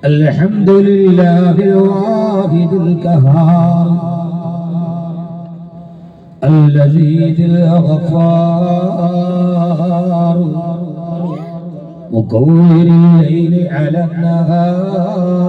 الحمد لله الواحد القهار العزيز الغفار مكور الليل على النهار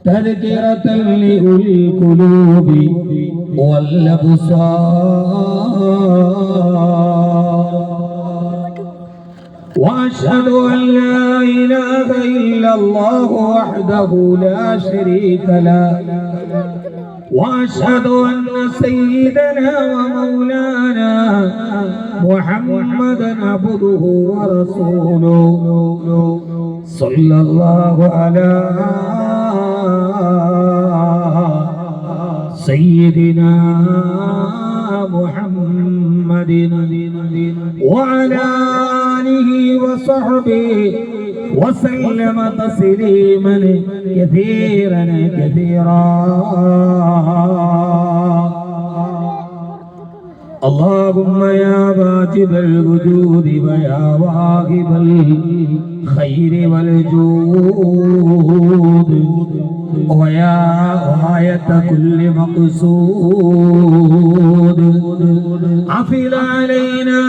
تذكرة لأولي القلوب والأبصار وأشهد أن لا إله إلا الله وحده لا شريك له وأشهد أن سيدنا ومولانا محمدا عبده ورسوله صلى الله على سيدنا محمد وعلى آله وصحبه وسلم تسليما كثيرا اللهم يا واجب الوجود ويا واهب الخير والجود ويا غاية كل مقصود أفض علينا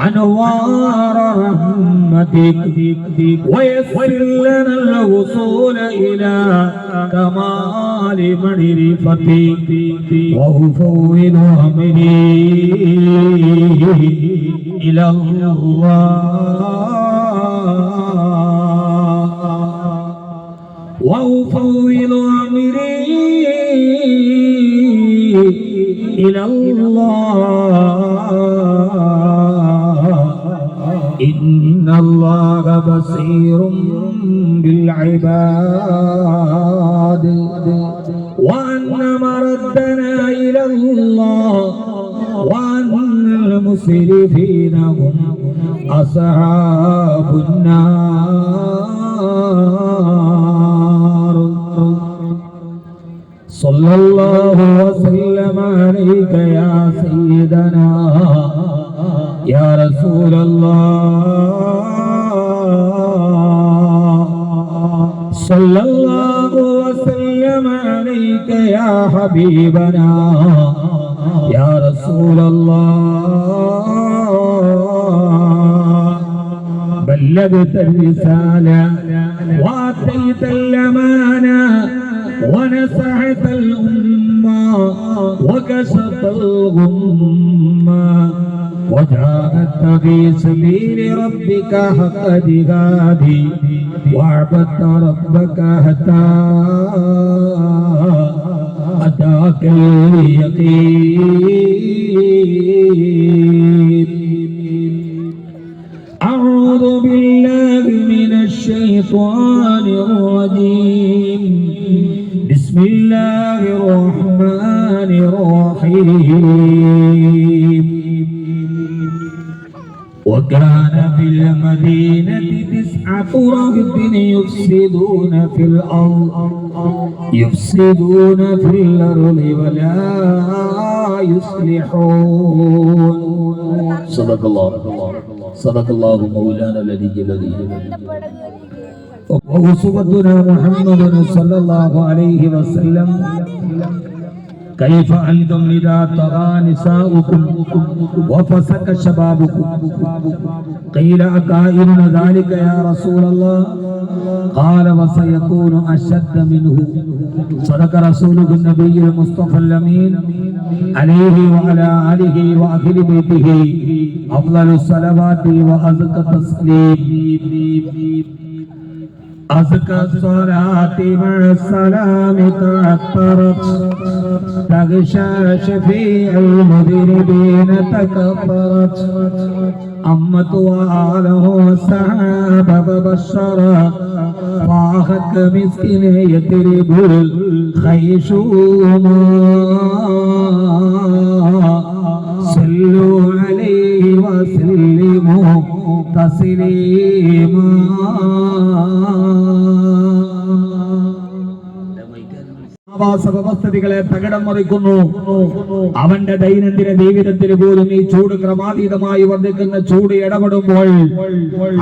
أنوار رحمتك ويسر لنا الوصول إلى كمال معرفتك وأفوض أمري إلى الله وأفوض أمري إلى الله إن الله بصير بالعباد وأن مردنا إلى الله وأن المسرفين هم أصحاب النار صلى الله وسلم عليك يا سيدنا يا رسول الله صلى الله وسلم عليك يا حبيبنا يا رسول الله بلغت الرسالة وأتيت الأمانة ونصحت الأمة وكشفت الغمة وجاهدت في سبيل ربك حق جهاده وعبدت ربك حتى أتاك اليقين أعوذ بالله من الشيطان الرجيم بسم الله الرحمن الرحيم وكان في المدينة 9 رهط يفسدون في الأرض ولا يصلحون صدق الله مولانا الذي وأسوتنا محمد صلى الله عليه وسلم كيف أنتم إذا طغى نساؤكم وفسق شبابكم قيل أكائن ذلك يا رسول الله قال وسيكون أشد منه صدق رسوله النبي المصطفى الأمين عليه وعلى آله وأهل بيته أفضل الصلوات وأزكى التسليم أزكى الصلاة مع السلام تعطرت تغشى شفيع المذنبين تكبرت أمت وآله السحابة فبشرا فاخت مسكين يترب الخيشوما صلوا عليه وسلموا تسليما വ്യവസ്ഥിതികളെ തകിടം മറിക്കുന്നു. അവന്റെ ദൈനംദിന ജീവിതത്തിൽ പോലും ഈ ചൂട് ക്രമാതീതമായി വർദ്ധിക്കുന്ന ചൂട് ഇടപെടുമ്പോൾ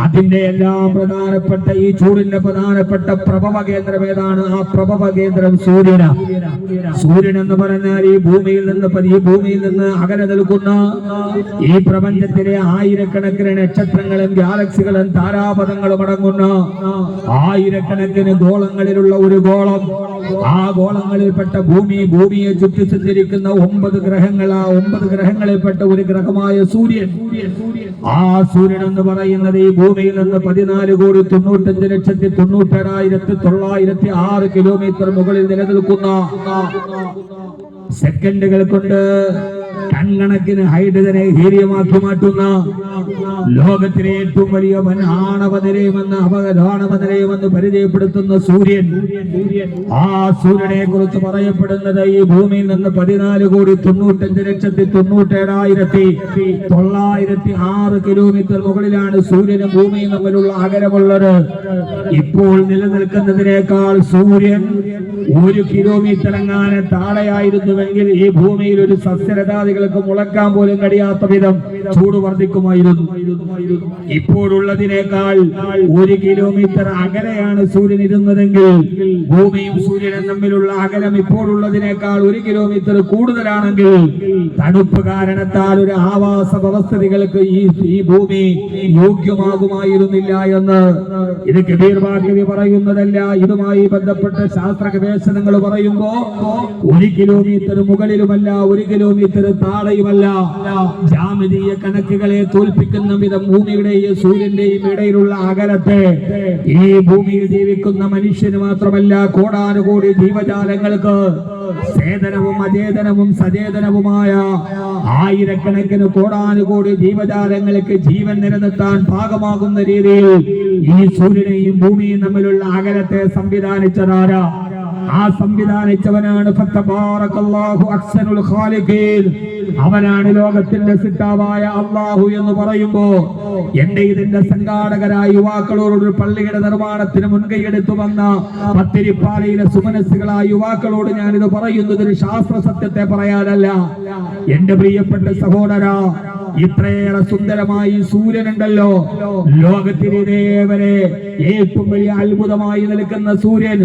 അതിന്റെ എല്ലാം പ്രധാനപ്പെട്ട ഈ ചൂടിന്റെ പ്രധാനപ്പെട്ട പ്രഭവ കേന്ദ്രം ഏതാണ്? ആ പ്രഭവ കേന്ദ്രം സൂര്യനാണ്. സൂര്യൻ എന്ന് പറഞ്ഞാൽ ഈ ഭൂമിയിൽ നിന്ന് അകലെ നിൽക്കുന്ന ഈ പ്രപഞ്ചത്തിലെ ആയിരക്കണക്കിന് നക്ഷത്രങ്ങളും ഗാലക്സികളും താരാപഥങ്ങളും അടങ്ങുന്ന ആയിരക്കണക്കിന് ഗോളങ്ങളിലുള്ള ഒരു ഗോളം. ആ ഗോളങ്ങളിൽപ്പെട്ട ഭൂമിയെ ചുറ്റി സഞ്ചരിക്കുന്ന 9 ഗ്രഹങ്ങൾ. ആ 9 ഗ്രഹങ്ങളിൽപ്പെട്ട ഒരു ഗ്രഹമായ സൂര്യൻ. ആ സൂര്യൻ എന്ന് പറയുന്നത് ഈ ഭൂമിയിൽ നിന്ന് 14,95,97,906 കിലോമീറ്റർ മുകളിൽ നിലനിൽക്കുന്ന സെക്കൻഡുകൾ കൊണ്ട് ടൺകണക്കിന് ഹൈഡ്രജനെ ഹീലിയമാക്കി മാറ്റുന്ന ലോകത്തിലെ ഏറ്റവും വലിയ ആണവ നിലയമെന്ന് പരിചയപ്പെടുത്തുന്ന സൂര്യൻ. ആ സൂര്യനെ കുറിച്ച് പറയപ്പെടുന്നത് ഈ ഭൂമിയിൽ നിന്ന് 14,95,97,906 കിലോമീറ്റർ മുകളിലാണ് സൂര്യനും ഭൂമിയും തമ്മിലുള്ള അകലമുള്ളത്. ഇപ്പോൾ നിലനിൽക്കുന്നതിനേക്കാൾ സൂര്യൻ 1 കിലോമീറ്റർ എങ്ങാനും താഴെയായിരുന്നുവെങ്കിൽ ഈ ഭൂമിയിൽ ഒരു സസ്യലതാദികൾക്ക് മുളക്കാൻ പോലും കഴിയാത്ത വിധം ചൂട് വർദ്ധിക്കുമായിരുന്നു. ഇപ്പോഴുള്ളതിനേക്കാൾ 1 കിലോമീറ്റർ അകലെയാണ് സൂര്യൻ ഇരുന്നതെങ്കിൽ ഭൂമിയും സൂര്യനും തമ്മിലുള്ള അകലം ഇപ്പോഴുള്ളതിനേക്കാൾ 1 കിലോമീറ്റർ കൂടുതലാണെങ്കിൽ തണുപ്പ് കാരണത്താൽ ഒരു ആവാസ വ്യവസ്ഥിതികൾക്ക് ഈ ഭൂമി യോഗ്യമാകുമായിരുന്നില്ല എന്ന് ഇത് കബീർ ബാക്കവി പറയുന്നതല്ല. ഇതുമായി ബന്ധപ്പെട്ട ശാസ്ത്ര ഗവേഷണങ്ങൾ പറയുമ്പോ 1 കിലോമീറ്റർ മുകളിലുമല്ല, 1 കിലോമീറ്റർ താഴെയുമല്ല. ജാമിതീയ കണക്കുകളെ തോൽപ്പിക്കുന്ന വിധം ഭൂമിയുടെയും സൂര്യന്റെയും ഇടയിലുള്ള അകലത്തെ ഈ ഭൂമിയിൽ ജീവിക്കുന്ന മനുഷ്യന് മാത്രമല്ല കോടാനുകോടി ജീവജാലങ്ങൾക്ക്, ചേതനവും അചേതനവും സചേതനവുമായ ആയിരക്കണക്കിന് കോടാനുകോടി ജീവജാലങ്ങൾക്ക് ജീവൻ നിലനിർത്താൻ പാകമാകുന്ന രീതിയിൽ ഈ സൂര്യനെയും ഭൂമിയും തമ്മിലുള്ള അകലത്തെ സംവിധാനിച്ചതാരാ? ആ സംവിധാനിച്ചവനാണ് അവനാണ് ലോകത്തിന്റെ സിട്ടാവായ അള്ളാഹു എന്ന് പറയുമ്പോ എന്റെ ഇതിന്റെ സംഘാടകരായ യുവാക്കളോട് പള്ളിയുടെ നിർമ്മാണത്തിന് മുൻകൈയെടുത്തു വന്ന പത്തിരിപ്പാലയിലെ സുമനസ്സുകളായ യുവാക്കളോട് ഞാനിത് പറയുന്നത് ഒരു ശാസ്ത്ര സത്യത്തെ പറയാനല്ല. എന്റെ പ്രിയപ്പെട്ട സഹോദര, ഇത്രയേറെ സുന്ദരമായി സൂര്യനുണ്ടല്ലോ, ലോകത്തിലേവരെ ഏറ്റവും വലിയ അത്ഭുതമായി നിൽക്കുന്ന സൂര്യൻ.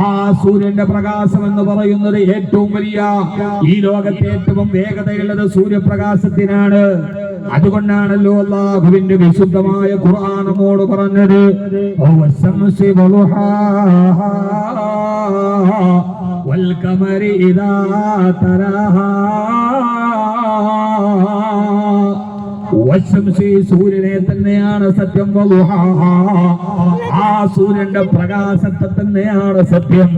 ആ സൂര്യന്റെ പ്രകാശം എന്ന് പറയുന്നത് ഏറ്റവും വലിയ, ഈ ലോകത്തെ ഏറ്റവും വേഗതയുള്ളത് സൂര്യപ്രകാശത്തിനാണ്. അതുകൊണ്ടാണല്ലോ അല്ലാഹുവിന്റെ വിശുദ്ധമായ ഖുർആൻ നമ്മോട് പറഞ്ഞത് വൽ ഖമരി ഇദാ തറാഹാ, സൂര്യനെ തന്നെയാണ് സത്യം, ആ സൂര്യന്റെ പ്രകാശത്തെ തന്നെയാണ് സത്യം.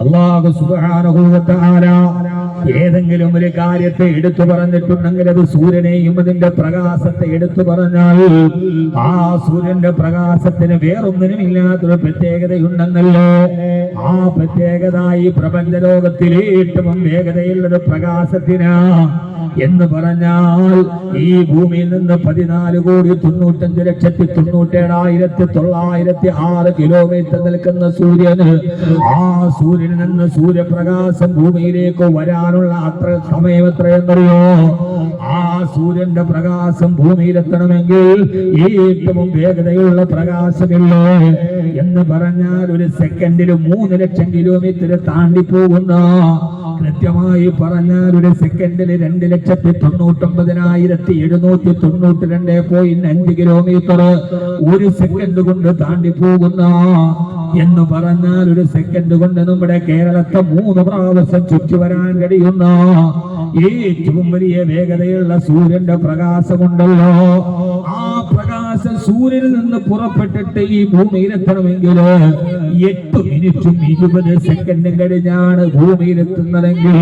അല്ലാഹു സുബ്ഹാനഹു വ തആല ഏതെങ്കിലും ഒരു കാര്യത്തെ എടുത്തു പറഞ്ഞിട്ടുണ്ടെങ്കിൽ അത് സൂര്യനെയും അതിന്റെ പ്രകാശത്തെ എടുത്തു പറഞ്ഞാൽ ആ സൂര്യന്റെ പ്രകാശത്തിന് വേറൊന്നിനും ഇല്ലാത്തൊരു പ്രത്യേകതയുണ്ടെന്നല്ലോ. ആ പ്രത്യേകത ഈ പ്രപഞ്ച ലോകത്തിലെ ഏറ്റവും വേഗതയുള്ളൊരു പ്രകാശത്തിനാ എന്ന് പറഞ്ഞാൽ ഈ ഭൂമിയിൽ നിന്ന് 14,95,97,906 കിലോമീറ്റർ നിൽക്കുന്ന സൂര്യന്, ആ സൂര്യനിൽ നിന്ന് സൂര്യപ്രകാശം ഭൂമിയിലേക്ക് വരാനുള്ള അത്ര സമയം എത്രയെന്നറിയോ? ആ സൂര്യന്റെ പ്രകാശം ഭൂമിയിലെത്തണമെങ്കിൽ ഏറ്റവും വേഗതയുള്ള പ്രകാശമില്ലേ എന്ന് പറഞ്ഞാൽ ഒരു സെക്കൻഡിൽ 3 ലക്ഷം കിലോമീറ്റർ താണ്ടി പോകുന്ന, കൃത്യമായി പറഞ്ഞാൽ ഒരു സെക്കൻഡിൽ 2,99,792.5 കിലോമീറ്റർ ഒരു സെക്കൻഡ് കൊണ്ട് താണ്ടി പോകുന്ന, എന്ന് പറഞ്ഞാൽ ഒരു സെക്കൻഡ് കൊണ്ട് നമ്മുടെ കേരളത്തെ 3 പ്രാവശ്യം ചുറ്റി വരാൻ കഴിയുന്ന ഏറ്റവും വലിയ വേഗതയുള്ള സൂര്യന്റെ പ്രകാശമുണ്ടല്ലോ. ആ പ്രകാശം സൂര്യനിൽ നിന്ന് പുറപ്പെട്ടിട്ട് ഈ ഭൂമിയിലെത്തണമെങ്കിൽ 8 മിനിറ്റും 20 സെക്കൻഡും കഴിഞ്ഞാണ് ഭൂമിയിലെത്തുന്നതെങ്കിൽ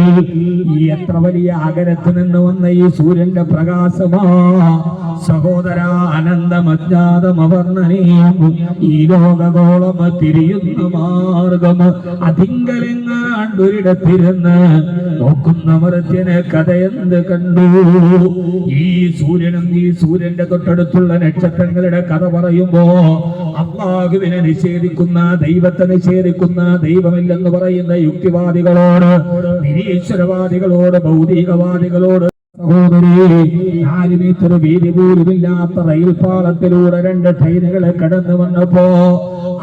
എത്ര വലിയ അകലത്ത് നിന്ന് വന്ന ഈ സൂര്യന്റെ പ്രകാശമാ സഹോദര, അനന്തമജ്ഞാതം അവർണ്ണനീയം ഈ ലോകഗോളം തിരിയുന്ന മാർഗം അതിങ്കലെങ്ങാണ്ടൊരിടത്തിരുന്ന് നോക്കുന്ന മർത്യനെ കഥയെന്ത് കണ്ടു? ഈ സൂര്യനും ഈ സൂര്യന്റെ തൊട്ടടുത്തുള്ള നക്ഷത്രങ്ങളുടെ അവരുടെ കഥ പറയുമ്പോ അല്ലാഹുവിനെ നിഷേധിക്കുന്ന, ദൈവത്തെ നിഷേധിക്കുന്ന, ദൈവമില്ലെന്ന് പറയുന്ന യുക്തിവാദികളോട്, നിരീശ്വരവാദികളോട്, ഭൗതികവാദികളോട്, സഹോദരി, 4 മീറ്റർ വീതി പോലുമില്ലാത്ത റെയിൽ പാളത്തിലൂടെ 2 ട്രെയിനുകൾ കടന്നു വന്നപ്പോ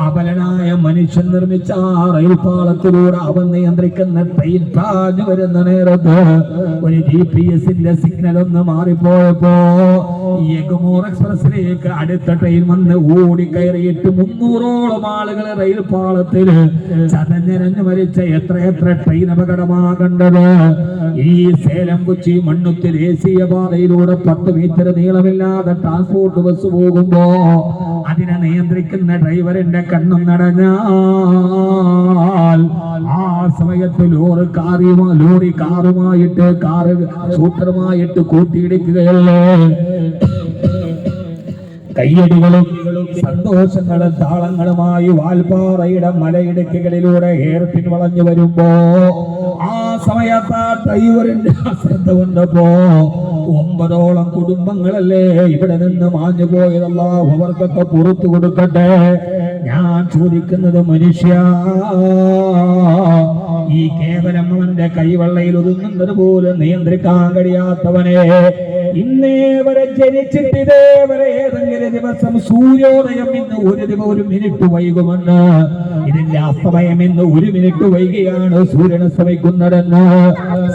അബലനായ മനുഷ്യൻ നിർമ്മിച്ച ആ റെയിൽ പാളത്തിലൂടെ അവൻ നിയന്ത്രിക്കുന്ന ട്രെയിൻ പാഞ്ഞു വരുന്ന നേരത്ത് ഒരു GPS-ന്റെ സിഗ്നൽ ഒന്ന് മാറിപ്പോയപ്പോ എഗ്മോർ എക്സ്പ്രസിലേക്ക് അടുത്ത ട്രെയിൻ വന്ന് ഓടിക്കയറിയിട്ട് 300ഓളം ആളുകൾ റെയിൽ പാളത്തിൽ ചതഞ്ഞരഞ്ഞു മരിച്ച എത്ര ട്രെയിൻ അപകടമാ കണ്ടത്. ഈ സേലം കൊച്ചി മണ്ണുത്തി ദേശീയ പാതയിലൂടെ 10 മീറ്റർ നീളമില്ലാതെ ട്രാൻസ്പോർട്ട് ബസ് പോകുമ്പോ അതിനെ നിയന്ത്രിക്കുന്ന ഡ്രൈവറിന്റെ കണ്ണും നടഞ്ഞാൽ ആ സമയത്ത് ലോറി കാറുമായിട്ട് സൂത്രമായിട്ട് കൂട്ടിയിടിക്കുകയല്ലേ. കയ്യടികളും സന്തോഷങ്ങളും താളങ്ങളുമായി വാൽപ്പാറയുടെ മലയിടുക്കുകളിലൂടെ ഏർപ്പിൻ വളഞ്ഞു വരുമ്പോ ആ സമയത്ത് ആ ഡ്രൈവറിന്റെ അശ്രദ്ധ വന്നപ്പോ 9ഓളം കുടുംബങ്ങളല്ലേ ഇവിടെ നിന്ന് മാഞ്ഞു പോയതല്ല, അവർക്കൊക്കെ പുറത്തു കൊടുക്കട്ടെ. ഞാൻ ചോദിക്കുന്നത്, മനുഷ്യ, ഈ കേവലം അവന്റെ കൈവെള്ളയിൽ ഒതുങ്ങുന്നത് പോലും നിയന്ത്രിക്കാൻ കഴിയാത്തവനെ, ഇന്നേ വരെ ജനിച്ചിട്ട് ഇതേവരെ ഏതെങ്കിലും ദിവസം സൂര്യോദയം ഇന്ന് ഒരു മിനിറ്റ് വൈകുമെന്ന്, ഇതിന്റെ അസ്തമയം ഇന്ന് 1 മിനിറ്റ് വൈകിയാണ് സൂര്യൻ അസ്തമിക്കുന്നതെന്ന്,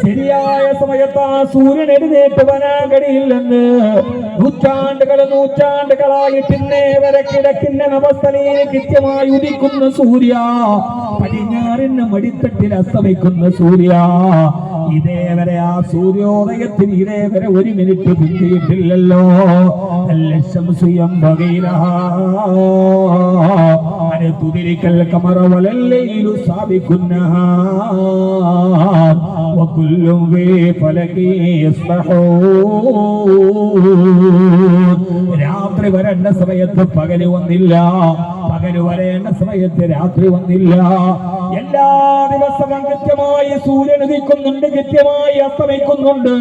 ശരിയായ സമയത്ത് ആ സൂര്യൻ എഴുന്നേറ്റ് വരാൻ കഴിയില്ലെന്ന് നൂറ്റാണ്ടുകളായിട്ട് ഇന്നേ വരെ കിടക്കുന്ന അവസ്ഥയിൽ കൃത്യമായി ഉദിക്കുന്ന സൂര്യ, പടിഞ്ഞാറിന് മടിത്തട്ടിൽ അസ്തമിക്കുന്ന സൂര്യ, ഇതേവരെ ആ സൂര്യോദയത്തിന് ഇതേവരെ 1 മിനിറ്റ് പിന്തിയിട്ടില്ലല്ലോ. ലക്ഷം തുതിരിക്കൽ കമറ വലല്ലയിലു സാബിക്കുന്നഹാർ വകുല്ലും വേ ഫലകി യസ്ബഹൂൻ. രാത്രി വരേണ്ട സമയത്ത് പകല് വന്നില്ല, പകല് വരേണ്ട സമയത്ത് രാത്രി വന്നില്ല. എല്ലാ ദിവസവും കൃത്യമായി സൂര്യൻ ഉദിക്കുന്നുണ്ട്, കൃത്യമായി അസ്തമിക്കുന്നുണ്ട്.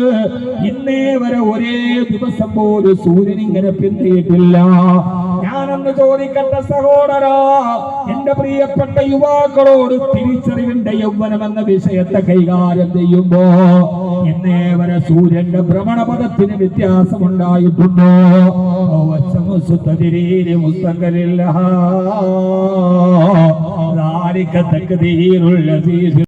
ഇന്നേ വരെ ഒരേ ദിവസം പോലും സൂര്യൻ ഇങ്ങനെ പിന്തിയിട്ടില്ല. ഞാനൊന്ന് ചോദിക്കട്ടെ സഹോദരാ, എന്റെ പ്രിയപ്പെട്ട യുവാക്കളോട്, തിരിച്ചറിവിന്റെ യൗവനം എന്ന വിഷയത്തെ കൈകാര്യം ചെയ്യുമ്പോ ഇന്നേ വരെ സൂര്യന്റെ ഭ്രമണപഥത്തിന് വ്യത്യാസമുണ്ടായിട്ടുണ്ടോ? മുസ്തഖലില്ല